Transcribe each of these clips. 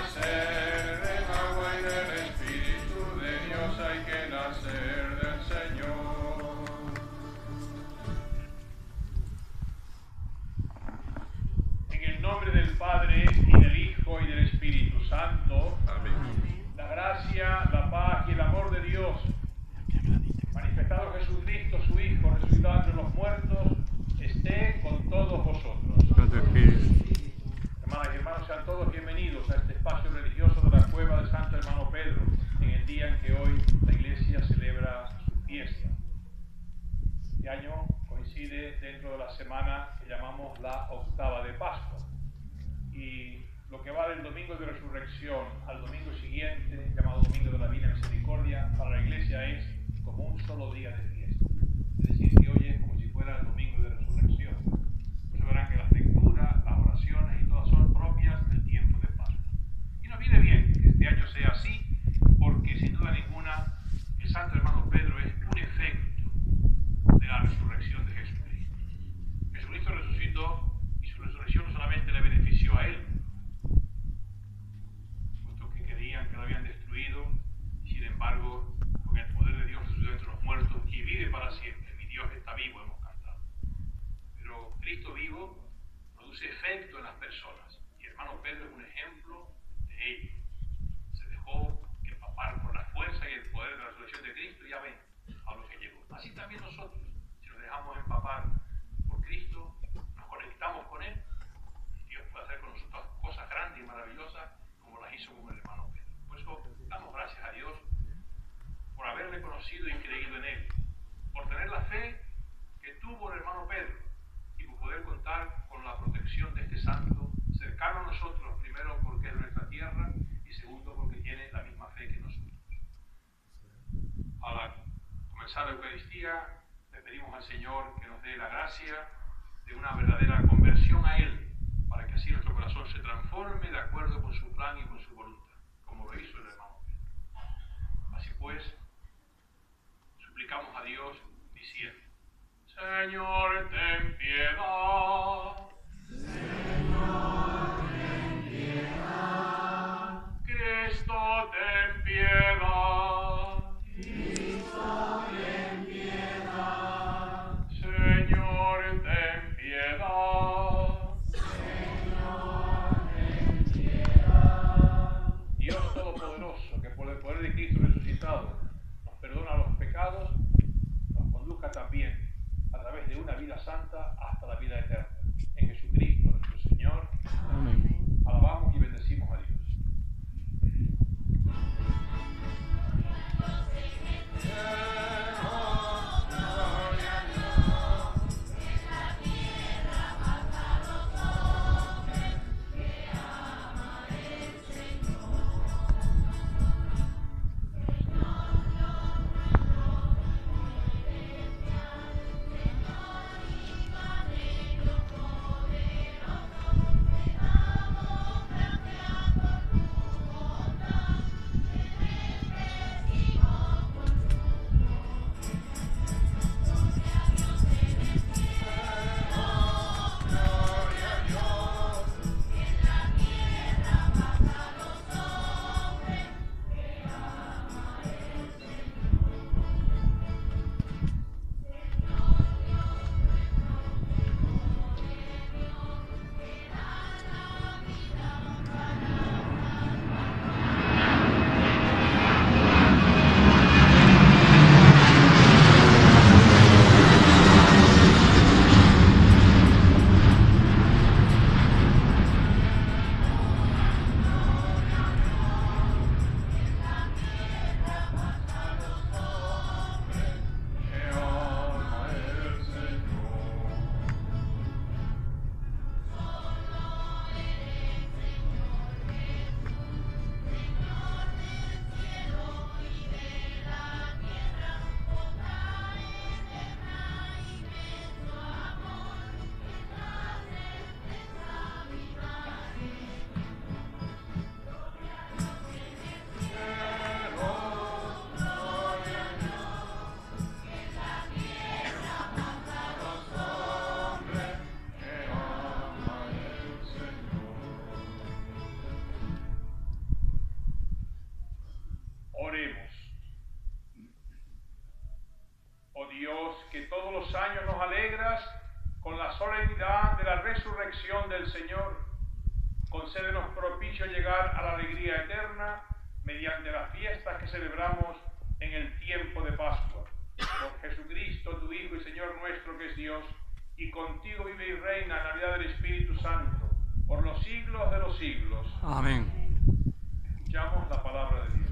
nacer del agua y del Espíritu de Dios, hay que nacer del Señor. En el nombre del Padre, y del Hijo, y del Espíritu Santo. Amén. La gracia, la paz y el amor de Dios, manifestado en Jesucristo, su Hijo, resucitado entre los muertos, esté con todos vosotros. Hermanas y hermanos, sean todos bienvenidos a este espacio religioso de la cueva del Santo Hermano Pedro, en el día en que hoy la Iglesia celebra su fiesta. Este año coincide dentro de la semana que llamamos la octava de Pascua. Y lo que va del domingo de resurrección al domingo siguiente, llamado Domingo de la Divina Misericordia, para la Iglesia es como un solo día de fiesta. Es decir, que hoy es como si fuera el domingo de resurrección. Por eso verán que las lecturas, las oraciones y todas son propias del tiempo de Pascua. Y nos viene bien que este año sea así, porque sin duda ninguna el Santo Hermano Pedro es un efecto de la resurrección de Jesucristo. Jesucristo resucitó y su resurrección no solamente le benefició a él, puesto que creían que lo habían destruido, y sin embargo, con el poder de Dios resucitó entre los muertos y vive para siempre. Mi Dios está vivo, hemos cantado. Pero Cristo vivo produce efecto en las personas, y hermano Pedro es un ejemplo de ello. Se dejó empapar por la fuerza y el poder de la resurrección de Cristo, y ya ven a lo que llegó. Así también nosotros, si nos dejamos empapar por Cristo, nos conectamos con Él, y Dios puede hacer con nosotros cosas grandes y maravillosas como las hizo con el hermano Pedro. Por eso damos gracias a Dios por haberle conocido y creído en Él, por tener la fe que tuvo el hermano Pedro y por poder contar con la protección de este santo cercano a nosotros, primero porque es de nuestra tierra y segundo porque tiene la misma fe que nosotros. Al comenzar la Eucaristía, le pedimos al Señor que nos dé la gracia de una verdadera conversión a Él, para que así nuestro corazón se transforme de acuerdo con su plan y con su voluntad, como lo hizo el hermano Pedro. Así pues, suplicamos a Dios diciendo: Señor, ten piedad. Señor, ten piedad. Cristo, ten piedad. Cristo, ten piedad. Señor, ten piedad. Señor, ten piedad. Dios Todopoderoso, que por el poder de Cristo resucitado nos perdona los pecados, nos conduzca también a través de una vida santa hasta la vida eterna. En Jesucristo nuestro Señor. resurrección del Señor, concédenos propicio llegar a la alegría eterna mediante las fiestas que celebramos en el tiempo de Pascua. Por Jesucristo, tu Hijo y Señor nuestro, que es Dios, y contigo vive y reina en la unidad del Espíritu Santo, por los siglos de los siglos. Amén. Escuchamos la palabra de Dios.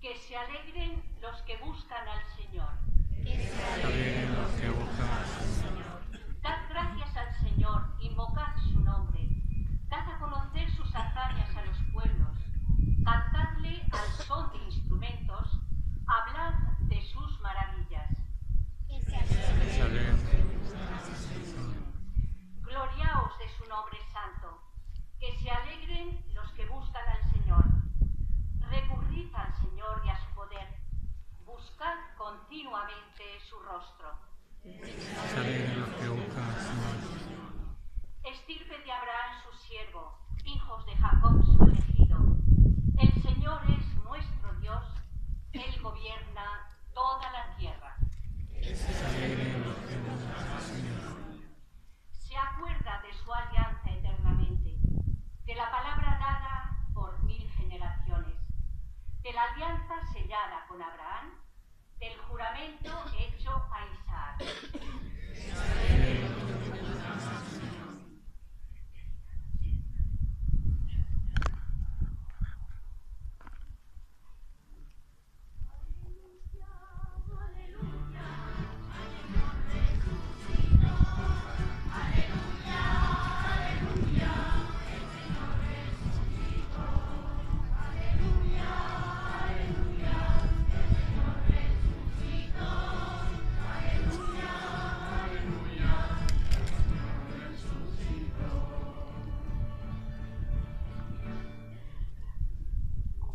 Que se alegren los que buscan al Señor. Que se alegren los que buscan al Señor. Dad gracias al Señor, invocad su nombre. Dad a conocer sus hazañas a los pueblos. Cantadle al son de instrumentos. Hablad de sus maravillas. Que se alegren los que buscan al Señor. Gloriaos de su nombre santo. Que se alegren los que buscan al Señor. Recurrid al Señor y a su poder. Buscad continuamente su rostro. Que se alegren los que buscan al Señor. Estirpe de Abraham su siervo, hijos de Jacob su elegido. El Señor es nuestro Dios, Él gobierna toda la tierra. Que se alegren los que buscan al Señor. Se acuerda de su alianza eternamente, de la palabra dada por 1000 generaciones, de la alianza sellada con Abraham, del juramento hecho a Isaac. Que se alegren los que buscan al Señor.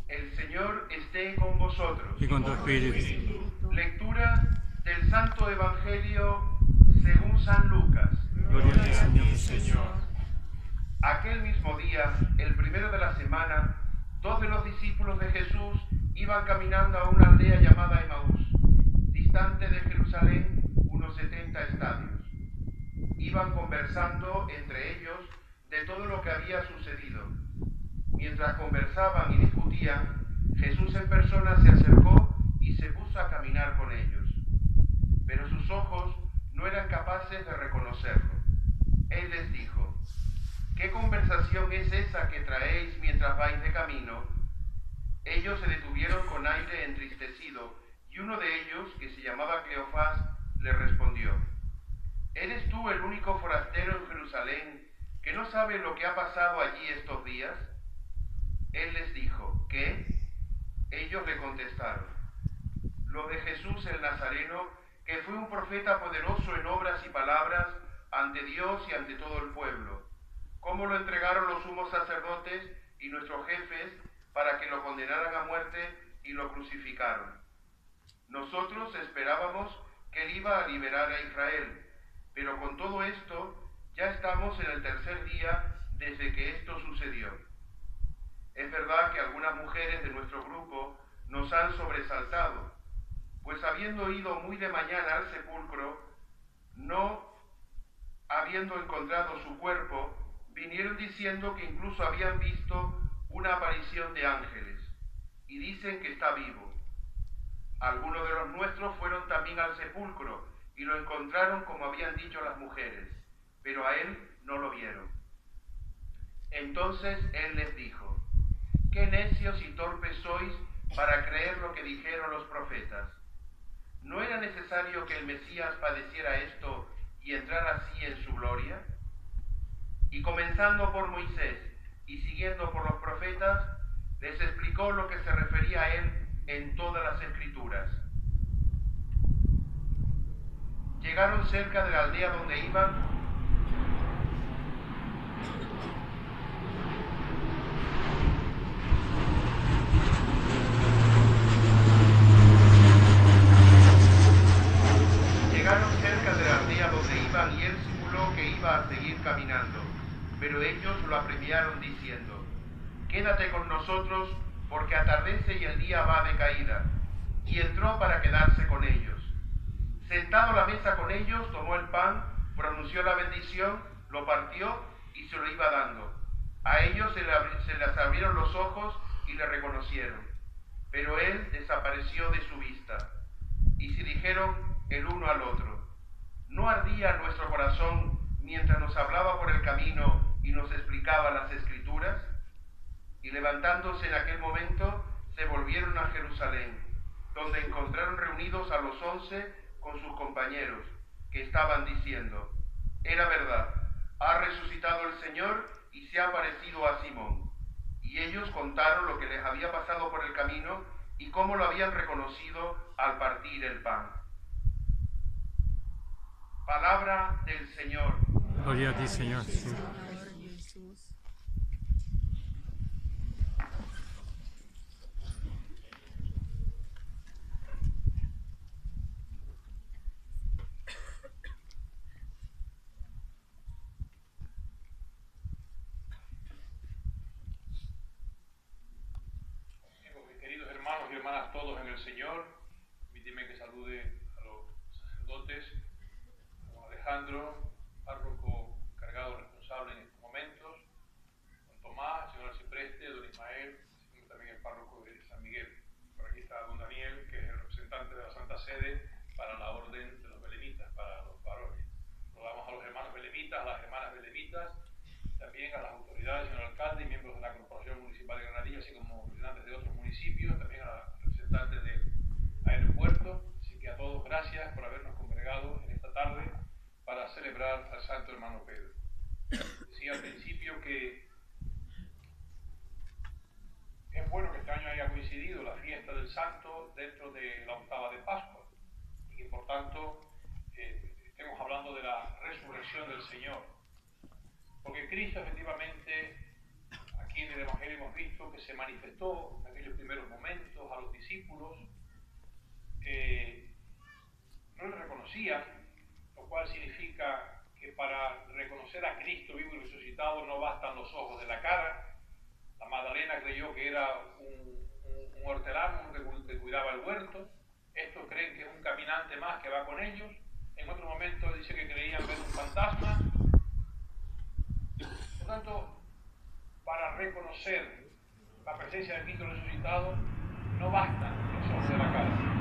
El Señor esté con vosotros. Y con tu espíritu. Lectura del Santo Evangelio según San Lucas. Gloria a ti, Señor Jesús. Aquel mismo día, el primero de la semana, 2 de los discípulos de Jesús iban caminando a una aldea llamada Emaús, distante de Jerusalén unos 70 estadios. Iban conversando entre ellos de todo lo que había sucedido. Mientras conversaban y discutían, Jesús en persona se acercó y se puso a caminar con ellos. Pero sus ojos no eran capaces de reconocerlo. Él les dijo: ¿qué conversación es esa que traéis mientras vais de camino? Ellos se detuvieron con aire entristecido, y uno de ellos, que se llamaba Cleofás, le respondió: ¿Eres tú el único forastero en Jerusalén que no sabe lo que ha pasado allí estos días? Él les dijo: ¿qué? Ellos le contestaron: lo de Jesús el Nazareno, que fue un profeta poderoso en obras y palabras ante Dios y ante todo el pueblo. Cómo lo entregaron los sumos sacerdotes y nuestros jefes para que lo condenaran a muerte y lo crucificaron. Nosotros esperábamos que él iba a liberar a Israel, pero con todo esto ya estamos en el tercer día desde que esto sucedió. Es verdad que algunas mujeres de nuestro grupo nos han sobresaltado, pues habiendo ido muy de mañana al sepulcro, no habiendo encontrado su cuerpo, vinieron diciendo que incluso habían visto una aparición de ángeles, y dicen que está vivo. Algunos de los nuestros fueron también al sepulcro, y lo encontraron como habían dicho las mujeres, pero a él no lo vieron. Entonces él les dijo: ¿qué necios y torpes sois para creer lo que dijeron los profetas? ¿No era necesario que el Mesías padeciera esto y entrara así en su gloria? Y comenzando por Moisés y siguiendo por los profetas, les explicó lo que se refería a él en todas las Escrituras. Llegaron cerca de la aldea donde iban. Y él simuló que iba a seguir caminando, pero ellos lo apremiaron diciendo: quédate con nosotros, porque atardece y el día va de caída. Y entró para quedarse con ellos. Sentado a la mesa con ellos, tomó el pan, pronunció la bendición, lo partió y se lo iba dando. A ellos se les abrieron los ojos y le reconocieron, pero él desapareció de su vista. Y se dijeron el uno al otro: ¿no ardía nuestro corazón mientras nos hablaba por el camino y nos explicaba las Escrituras? Y levantándose en aquel momento, se volvieron a Jerusalén, donde encontraron reunidos a los 11 con sus compañeros, que estaban diciendo: era verdad, ha resucitado el Señor y se ha aparecido a Simón. Y ellos contaron lo que les había pasado por el camino y cómo lo habían reconocido al partir el pan. Palabra del Señor. Gloria a ti, Señor. Sí. Queridos hermanos y hermanas todos en el Señor, permíteme que salude a los sacerdotes, Alejandro, párroco encargado responsable en estos momentos, don Tomás, el señor Arcipreste, don Ismael, también el párroco de San Miguel. Por aquí está don Daniel, que es el representante de la Santa Sede para la orden de los belemitas, para los varones. Saludamos a los hermanos belemitas, a las hermanas belemitas, también a las autoridades, señor alcalde y miembros de la Corporación Municipal de Granadilla, así como representantes de otros municipios, también a los representantes del aeropuerto. Así que a todos gracias por habernos congregado en esta tarde para celebrar al Santo Hermano Pedro. Decía al principio que es bueno que este año haya coincidido la fiesta del Santo dentro de la octava de Pascua y que por tanto estemos hablando de la resurrección del Señor. Porque Cristo efectivamente, aquí en el Evangelio hemos visto que se manifestó en aquellos primeros momentos a los discípulos, no le reconocían, lo cual significa que para reconocer a Cristo vivo y resucitado no bastan los ojos de la cara. La Magdalena creyó que era un hortelano, que cuidaba el huerto. Estos creen que es un caminante más que va con ellos. En otro momento dice que creían ver un fantasma. Por tanto, para reconocer la presencia de Cristo resucitado no bastan los ojos de la cara.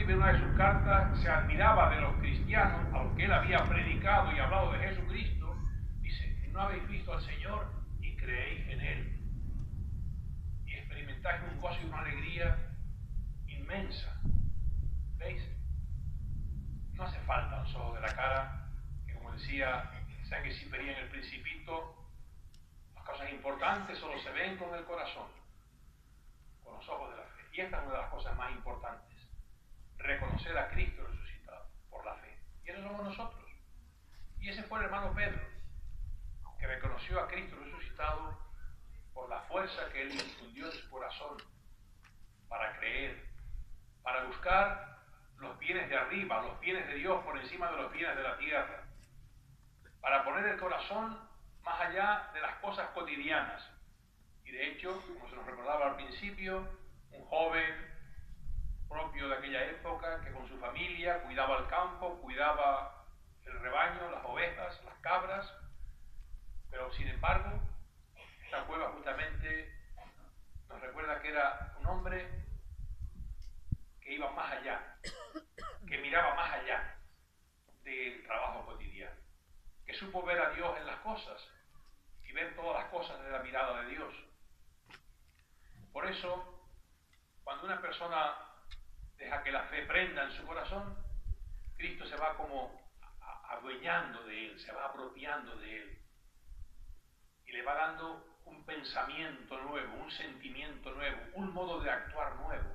escribe en una de sus cartas, se admiraba de los cristianos a los que él había predicado y hablado de Jesucristo. Dice, no habéis visto al Señor y creéis en Él. Y experimentáis un gozo y una alegría inmensa. ¿Veis? No hace falta los ojos de la cara, que como decía Saint-Exupéry en El Principito, las cosas importantes solo se ven con el corazón, con los ojos de la fe. Y esta es una de las cosas más importantes, reconocer a Cristo resucitado por la fe. Y eso somos nosotros. Y ese fue el hermano Pedro, que reconoció a Cristo resucitado por la fuerza que él infundió en su corazón para creer, para buscar los bienes de arriba, los bienes de Dios por encima de los bienes de la tierra, para poner el corazón más allá de las cosas cotidianas. Y de hecho, como se nos recordaba al principio, un joven propio de aquella época que con su familia cuidaba el campo, cuidaba el rebaño, las ovejas, las cabras, pero sin embargo, esta cueva justamente nos recuerda que era un hombre que iba más allá, que miraba más allá del trabajo cotidiano, que supo ver a Dios en las cosas y ver todas las cosas desde la mirada de Dios. Por eso, cuando una persona deja que la fe prenda en su corazón, Cristo se va como adueñando de él, se va apropiando de él y le va dando un pensamiento nuevo, un sentimiento nuevo, un modo de actuar nuevo.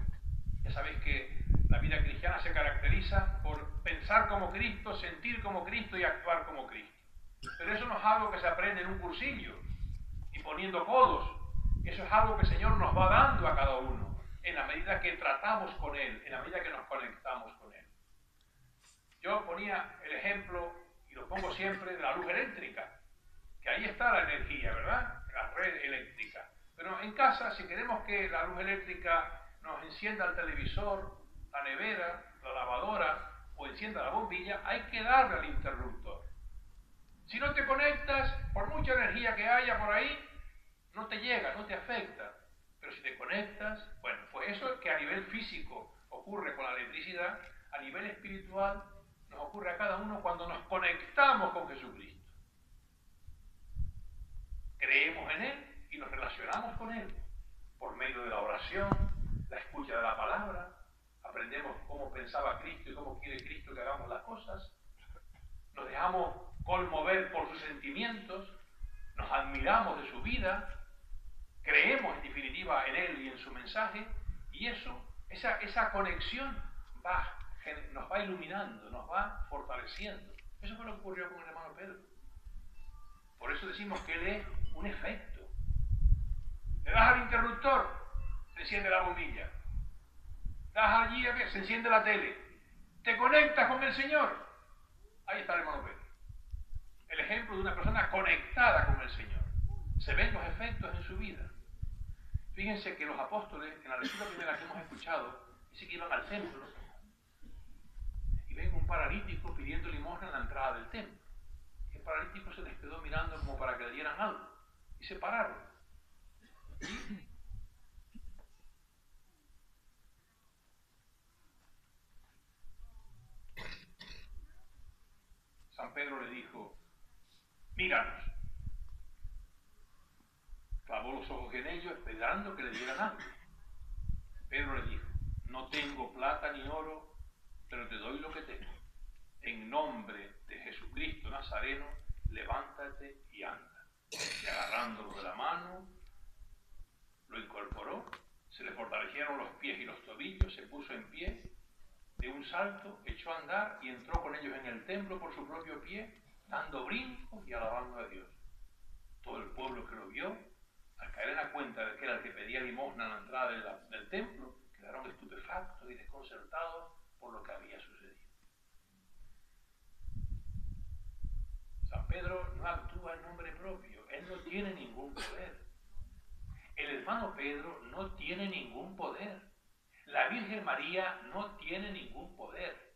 Ya sabéis que la vida cristiana se caracteriza por pensar como Cristo, sentir como Cristo y actuar como Cristo. Pero eso no es algo que se aprende en un cursillo y poniendo codos. Eso es algo que el Señor nos va dando a cada uno en la medida que tratamos con Él, en la medida que nos conectamos con Él. Yo ponía el ejemplo, y lo pongo siempre, de la luz eléctrica, que ahí está la energía, ¿verdad? La red eléctrica. Pero en casa, si queremos que la luz eléctrica nos encienda el televisor, la nevera, la lavadora o encienda la bombilla, hay que darle al interruptor. Si no te conectas, por mucha energía que haya por ahí, no te llega, no te afecta. Pero si te conectas, bueno, pues eso que a nivel físico ocurre con la electricidad, a nivel espiritual nos ocurre a cada uno cuando nos conectamos con Jesucristo. Creemos en Él y nos relacionamos con Él por medio de la oración, la escucha de la palabra, aprendemos cómo pensaba Cristo y cómo quiere Cristo que hagamos las cosas, nos dejamos conmover por sus sentimientos, nos admiramos de su vida, creemos en definitiva en Él y en su mensaje, y esa conexión nos va iluminando, nos va fortaleciendo. Eso fue lo que ocurrió con el hermano Pedro. Por eso decimos que Él es un efecto. Le das al interruptor, se enciende la bombilla. Das allí, se enciende la tele. Te conectas con el Señor. Ahí está el hermano Pedro. El ejemplo de una persona conectada con el Señor. Se ven los efectos en su vida. Fíjense que los apóstoles, en la lectura primera que hemos escuchado, dice que iban al templo y ven un paralítico pidiendo limosna en la entrada del templo. Y el paralítico se les quedó mirando como para que le dieran algo y se pararon. San Pedro le dijo, míranos. Clavó los ojos en ellos esperando que le dieran algo. Pedro le dijo, no tengo plata ni oro, pero te doy lo que tengo. En nombre de Jesucristo Nazareno, levántate y anda. Y agarrándolo de la mano, lo incorporó, se le fortalecieron los pies y los tobillos, se puso en pie, de un salto echó a andar y entró con ellos en el templo por su propio pie, dando brincos y alabando a Dios. Todo el pueblo que lo vio, al caer en la cuenta de que era el que pedía limosna en la entrada del templo, quedaron estupefactos y desconcertados por lo que había sucedido. San Pedro no actúa en nombre propio, él no tiene ningún poder. El hermano Pedro no tiene ningún poder. La Virgen María no tiene ningún poder.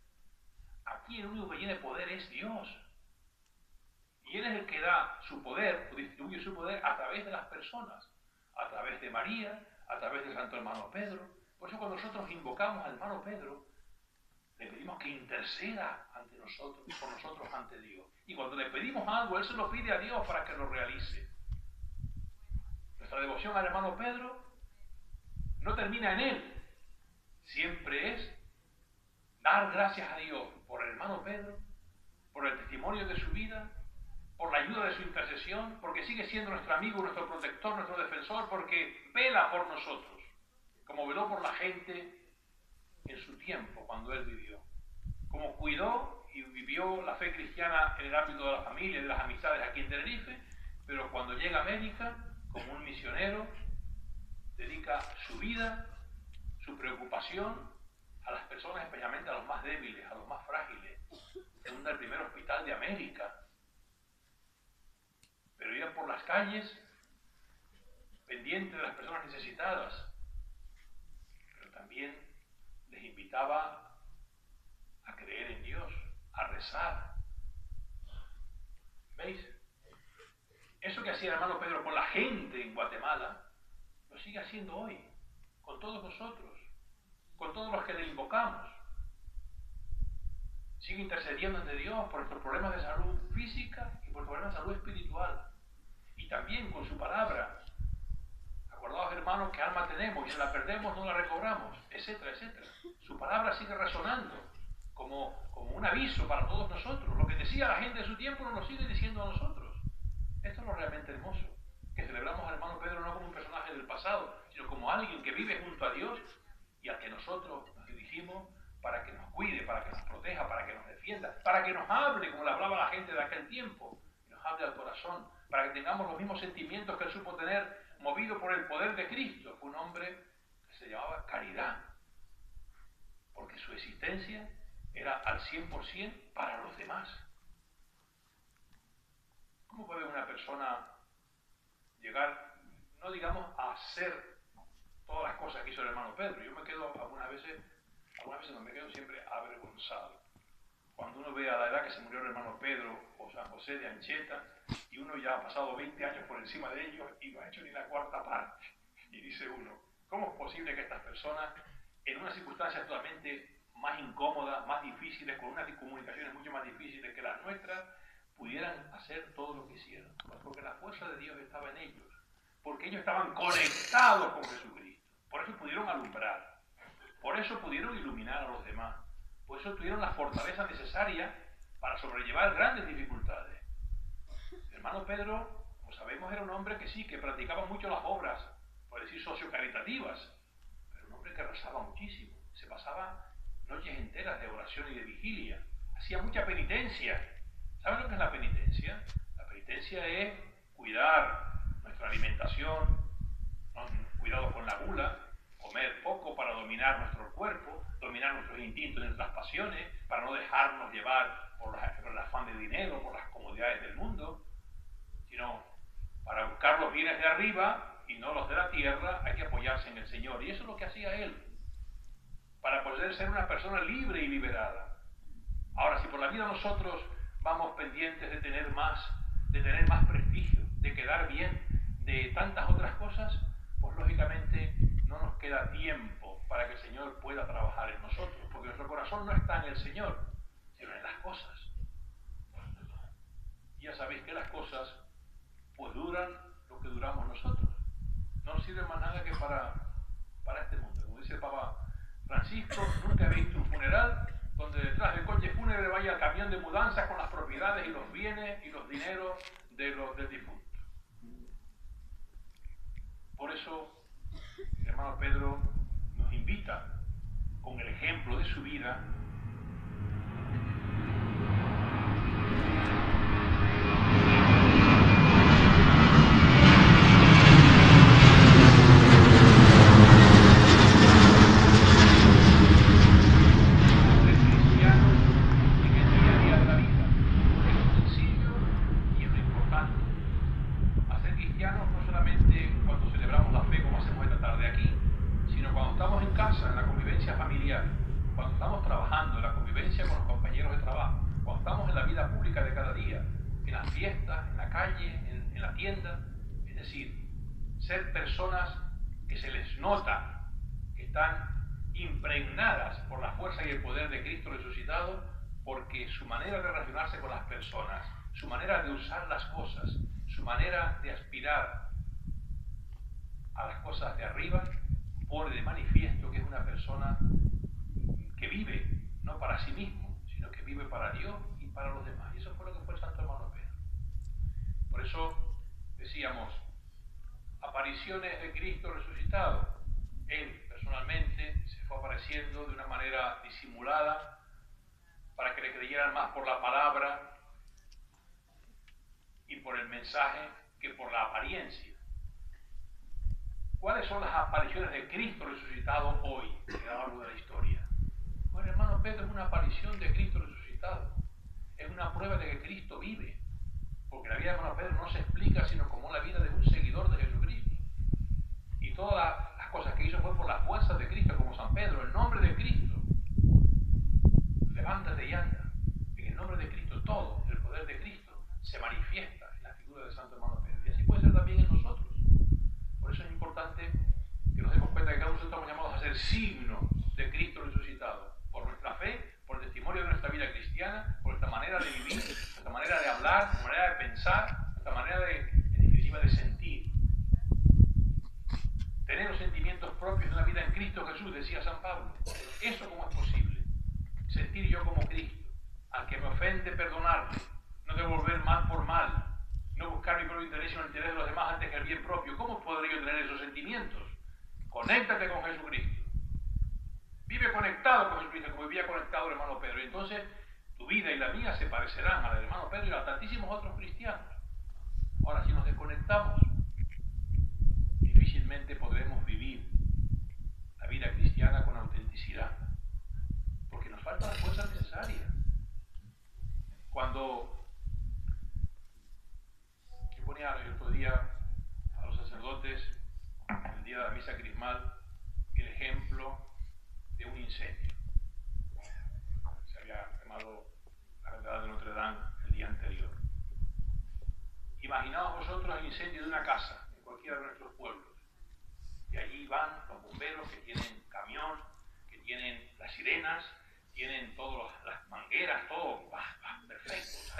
Aquí el único que tiene poder es Dios. Y Él es el que da su poder, o distribuye su poder a través de las personas, a través de María, a través del santo hermano Pedro. Por eso cuando nosotros invocamos al hermano Pedro, que interceda ante nosotros, por nosotros ante Dios. Y cuando le pedimos algo, Él se lo pide a Dios para que lo realice. Nuestra devoción al hermano Pedro no termina en él. Siempre es dar gracias a Dios por el hermano Pedro, por el testimonio de su vida, por la ayuda de su intercesión, porque sigue siendo nuestro amigo, nuestro protector, nuestro defensor, porque vela por nosotros, como veló por la gente en su tiempo, cuando él vivió. Como cuidó y vivió la fe cristiana en el ámbito de la familia y de las amistades aquí en Tenerife, pero cuando llega a América, como un misionero, dedica su vida, su preocupación a las personas, especialmente a los más débiles, a los más frágiles. Funda el primer hospital de América. Pero iba por las calles pendiente de las personas necesitadas. Pero también les invitaba a creer en Dios, a rezar. ¿Veis? Eso que hacía el hermano Pedro con la gente en Guatemala, lo sigue haciendo hoy, con todos nosotros, con todos los que le invocamos. Sigue intercediendo ante Dios por nuestros problemas de salud física y por problemas de salud espiritual. Y también con su palabra. Acordaos, hermanos, que alma tenemos y si la perdemos no la recobramos, etcétera, etcétera. Su palabra sigue resonando como un aviso para todos nosotros. Lo que decía la gente de su tiempo nos lo sigue diciendo a nosotros. Esto es lo realmente hermoso, que celebramos al hermano Pedro no como un personaje del pasado, sino como alguien que vive junto a Dios y al que nosotros nos dirigimos para que nos cuide, para que nos proteja, para que nos defienda, para que nos hable como le hablaba la gente de aquel tiempo, y nos hable al corazón, para que tengamos los mismos sentimientos que él supo tener, movido por el poder de Cristo. Fue un hombre que se llamaba caridad, porque su existencia era al 100% para los demás. ¿Cómo puede una persona llegar, no digamos, a hacer todas las cosas que hizo el hermano Pedro? Yo me quedo algunas veces no me quedo siempre avergonzado. Cuando uno ve a la edad que se murió el hermano Pedro o San José de Anchieta, y uno ya ha pasado 20 años por encima de ellos y no ha hecho ni la cuarta parte. Y dice uno, ¿cómo es posible que estas personas, en unas circunstancias totalmente más incómodas, más difíciles, con unas comunicaciones mucho más difíciles que las nuestras, pudieran hacer todo lo que hicieron? Pues porque la fuerza de Dios estaba en ellos, porque ellos estaban conectados con Jesucristo, por eso pudieron alumbrar, por eso pudieron iluminar a los demás, por eso tuvieron la fortaleza necesaria para sobrellevar grandes dificultades. El hermano Pedro, como sabemos, era un hombre que sí, que practicaba mucho las obras, por decir sociocaritativas, pero un hombre que rezaba muchísimo, se pasaba noches enteras de oración y de vigilia, hacía mucha penitencia. ¿Saben lo que es la penitencia? La penitencia es cuidar nuestra alimentación, ¿no? Cuidado con la gula, comer poco para dominar nuestro cuerpo, dominar nuestros instintos y nuestras pasiones, para no dejarnos llevar por el afán de dinero, por las comodidades del mundo, sino para buscar los bienes de arriba y no los de la tierra. Hay que apoyarse en el Señor. Y eso es lo que hacía él, para poder ser una persona libre y liberada. Ahora, si por la vida nosotros vamos pendientes de tener más prestigio, de quedar bien, de tantas otras cosas, pues lógicamente no nos queda tiempo para que el Señor pueda trabajar en nosotros, porque nuestro corazón no está en el Señor, sino en las cosas. Y ya sabéis que las cosas pues duran lo que duramos nosotros. No nos sirve más nada que para este mundo. Como dice el Papa Francisco, nunca he visto un funeral donde detrás del coche fúnebre vaya el camión de mudanzas con las propiedades y los bienes y los dineros del difunto. Por eso, el hermano Pedro nos invita, con el ejemplo de su vida, ser personas que se les nota que están impregnadas por la fuerza y el poder de Cristo resucitado, porque su manera de relacionarse con las personas, su manera de usar las cosas, su manera de aspirar a las cosas de arriba, pone de manifiesto que es una persona que vive no para sí mismo, sino que vive para Dios y para los demás. Y eso fue lo que fue el santo hermano Pedro. Por eso decíamos, apariciones de Cristo resucitado. Él personalmente se fue apareciendo de una manera disimulada para que le creyeran más por la palabra y por el mensaje que por la apariencia. ¿Cuáles son las apariciones de Cristo resucitado hoy a lo largo de la historia? Bueno, hermano Pedro, es una aparición de Cristo resucitado. Es una prueba de que Cristo vive. Porque la vida de hermano Pedro no se explica sino como la vida de un seguidor de Jesucristo. Y todas las cosas que hizo fue por la fuerza de Cristo, como San Pedro, el nombre de Cristo. Levántate y anda. En el nombre de Cristo, todo el poder de Cristo se manifiesta en la figura del santo hermano Pedro. Y así puede ser también en nosotros. Por eso es importante que nos demos cuenta que cada uno de nosotros estamos llamados a ser signo de Cristo resucitado. Por nuestra fe, por el testimonio de nuestra vida cristiana, por nuestra manera de vivir, nuestra manera de hablar, nuestra manera de pensar, nuestra manera en definitiva, de sentir. Tener los sentimientos propios de una vida en Cristo Jesús, decía San Pablo. ¿Eso cómo es posible? Sentir yo como Cristo, al que me ofende perdonarle, no devolver mal por mal, no buscar mi propio interés sino el interés de los demás antes que el bien propio. ¿Cómo podría yo tener esos sentimientos? Conéctate con Jesucristo. Vive conectado con Jesucristo, como vivía conectado el hermano Pedro. Y entonces tu vida y la mía se parecerán a la del hermano Pedro y a tantísimos otros cristianos. Ahora, si nos desconectamos, difícilmente podremos vivir la vida cristiana con autenticidad, porque nos faltan las fuerzas necesarias. Cuando yo ponía el otro día a los sacerdotes, el día de la misa crismal, el ejemplo de un incendio. Se había quemado la catedral de Notre Dame el día anterior. Imaginaos vosotros el incendio de una casa en cualquiera de nuestros pueblos. Y allí van los bomberos que tienen camión, que tienen las sirenas, tienen todas las mangueras, todo perfecto.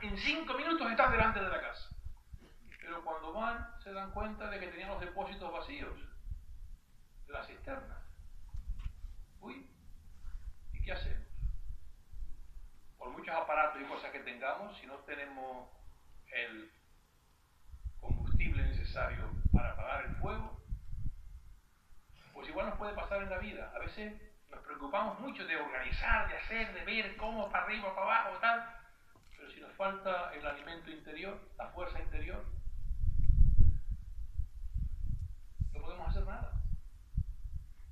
En 5 minutos están delante de la casa. Pero cuando van, se dan cuenta de que tenían los depósitos vacíos de la cisterna. Uy, ¿y qué hacemos? Por muchos aparatos y cosas que tengamos, si no tenemos el combustible necesario para apagar el fuego, pues igual nos puede pasar en la vida. A veces nos preocupamos mucho de organizar, de hacer, de ver cómo para arriba, para abajo, tal, pero si nos falta el alimento interior, la fuerza interior, no podemos hacer nada.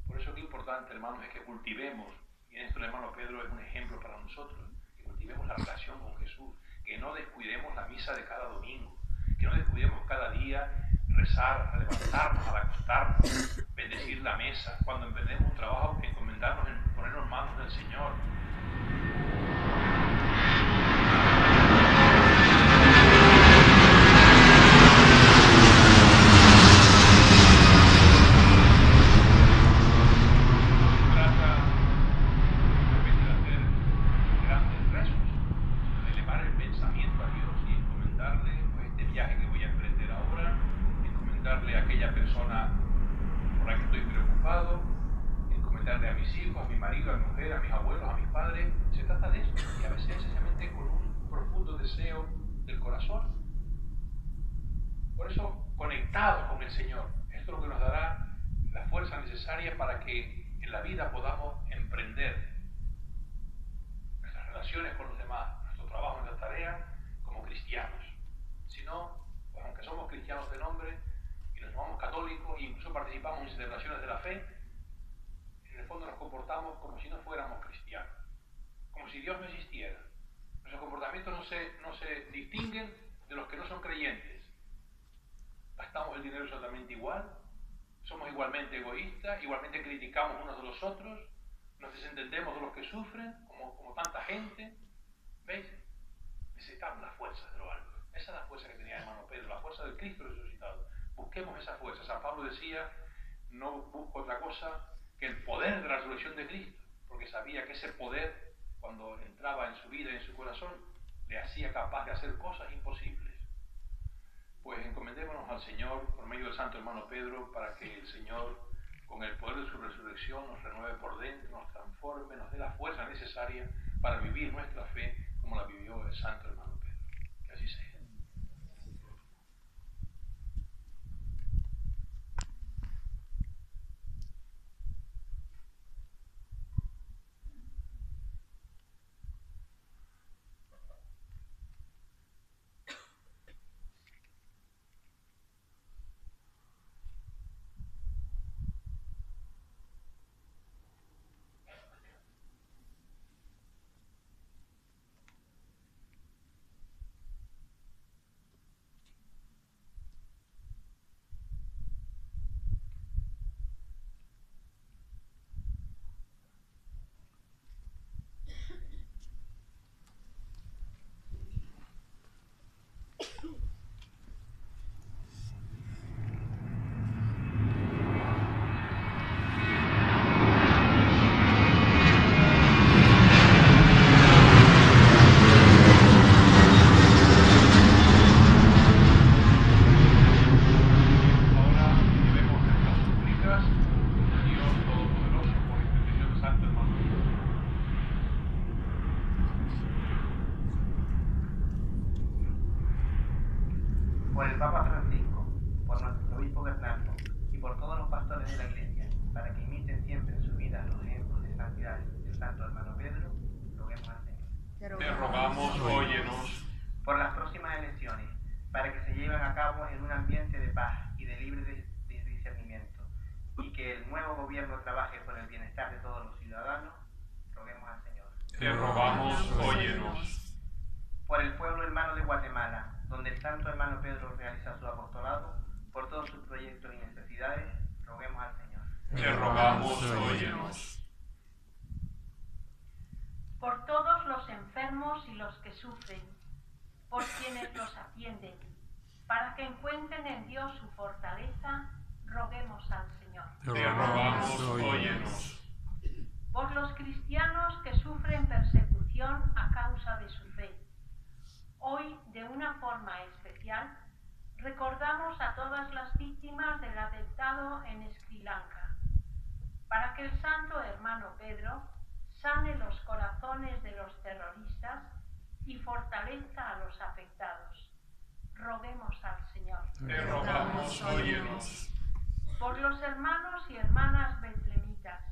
Por eso es importante, hermanos, es que cultivemos, y en esto el hermano Pedro es un ejemplo para nosotros, que cultivemos la relación con Jesús, que no descuidemos la misa de cada domingo, que no descuidemos cada día rezar, a levantarnos, al acostarnos, bendecir la mesa, cuando emprendemos un trabajo, encomendarnos, ponernos en manos del Señor. Por eso, conectados con el Señor, esto es lo que nos dará la fuerza necesaria para que en la vida podamos emprender nuestras relaciones con los demás, nuestro trabajo, nuestra tarea, como cristianos. Si no, pues aunque somos cristianos de nombre y nos llamamos católicos e incluso participamos en celebraciones de la fe, en el fondo nos comportamos como si no fuéramos cristianos, como si Dios no existiera. Nuestros comportamientos no se distinguen de los que no son creyentes. Gastamos el dinero exactamente igual, somos igualmente egoístas, igualmente criticamos unos de los otros, nos desentendemos de los que sufren, como tanta gente. ¿Veis? Necesitamos las fuerzas de lo alto. Esa es la fuerza que tenía el hermano Pedro, la fuerza del Cristo resucitado. Busquemos esa fuerza. San Pablo decía, no busco otra cosa que el poder de la resurrección de Cristo, porque sabía que ese poder, cuando entraba en su vida y en su corazón, le hacía capaz de hacer cosas imposibles. Pues encomendémonos al Señor por medio del santo hermano Pedro, para que el Señor, con el poder de su resurrección, nos renueve por dentro, nos transforme, nos dé la fuerza necesaria para vivir nuestra fe como la vivió el santo hermano Pedro. Que así sea. Por el Papa Francisco, por nuestro obispo Bernardo y por todos los pastores de la Iglesia, para que imiten siempre en su vida los ejemplos de santidad del santo hermano Pedro, roguemos al Señor. Te rogamos, óyenos. Por las próximas elecciones, para que se lleven a cabo en un ambiente de paz y de libre discernimiento, y que el nuevo gobierno trabaje por el bienestar de todos los ciudadanos, roguemos al Señor. Te rogamos, óyenos. Por el pueblo hermano de Guatemala, donde el santo hermano Pedro realiza su apostolado, por todos sus proyectos y necesidades, roguemos al Señor. Te rogamos, óyenos. Por todos los enfermos y los que sufren, por quienes los atienden, para que encuentren en Dios su fortaleza, roguemos al Señor. Te rogamos, óyenos. Por los cristianos que sufren persecución a causa de su fe. Hoy, de una forma especial, recordamos a todas las víctimas del atentado en Sri Lanka, para que el santo hermano Pedro sane los corazones de los terroristas y fortalezca a los afectados. Roguemos al Señor. Te rogamos, óyenos. Por los hermanos y hermanas betlemitas,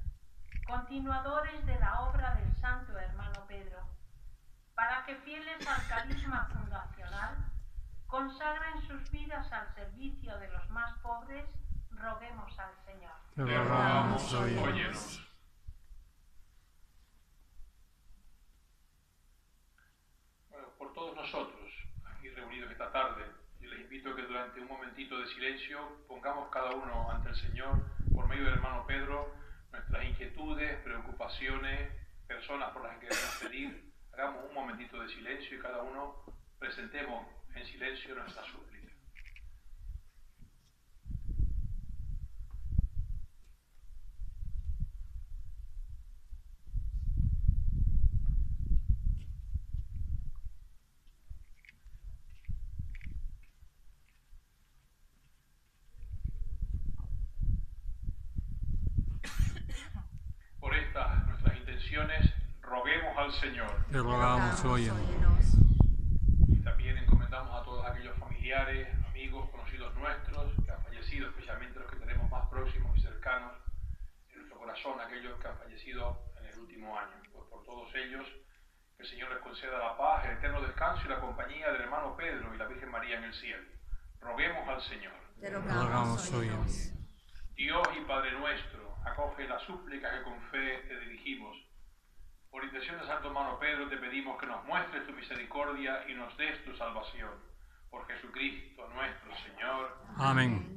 continuadores de la obra del santo hermano Pedro, para que fieles al carisma fundacional, consagren sus vidas al servicio de los más pobres, roguemos al Señor. Te rogamos, óyenos. Bueno, por todos nosotros, aquí reunidos esta tarde, yo les invito a que durante un momentito de silencio pongamos cada uno ante el Señor, por medio del hermano Pedro, nuestras inquietudes, preocupaciones, personas por las que queremos pedir. Hagamos un momentito de silencio y cada uno presentemos en silencio nuestra súplica. Por estas nuestras intenciones, roguemos al Señor. Te rogamos, óyenos. Y también encomendamos a todos aquellos familiares, amigos, conocidos nuestros que han fallecido, especialmente los que tenemos más próximos y cercanos en nuestro corazón, aquellos que han fallecido en el último año. Pues por todos ellos, que el Señor les conceda la paz, el eterno descanso y la compañía del hermano Pedro y la Virgen María en el cielo. Roguemos al Señor. Te rogamos, óyenos. Dios y Padre nuestro, acoge las súplicas que con fe te dirigimos. Por intención de Santo Hermano Pedro te pedimos que nos muestres tu misericordia y nos des tu salvación. Por Jesucristo nuestro Señor. Amén.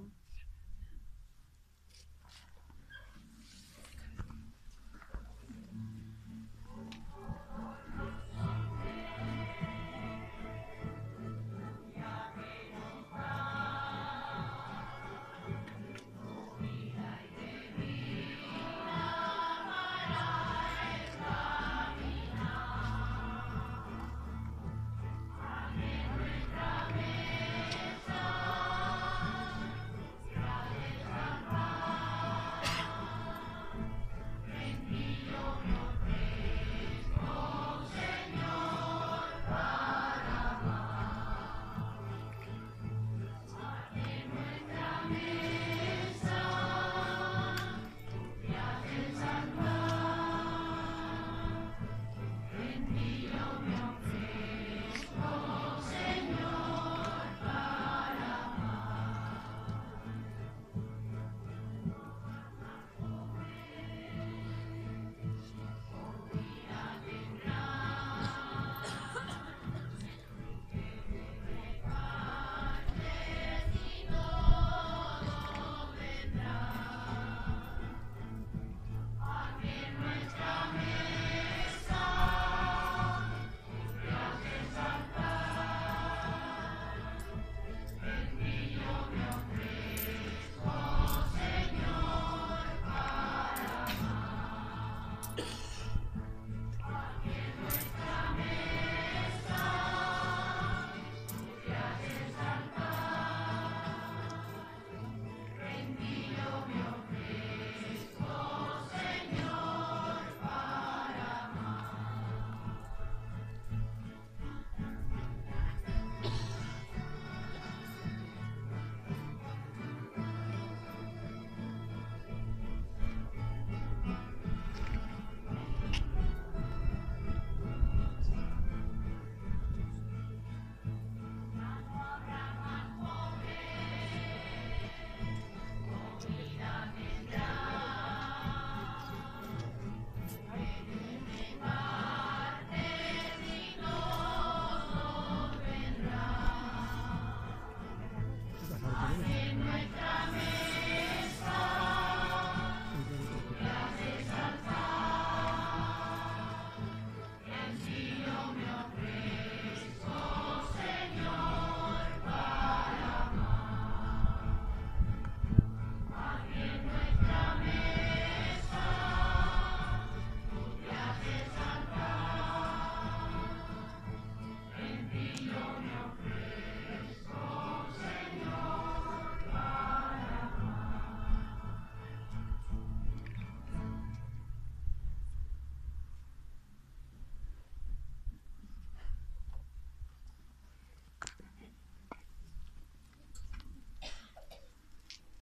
Amén.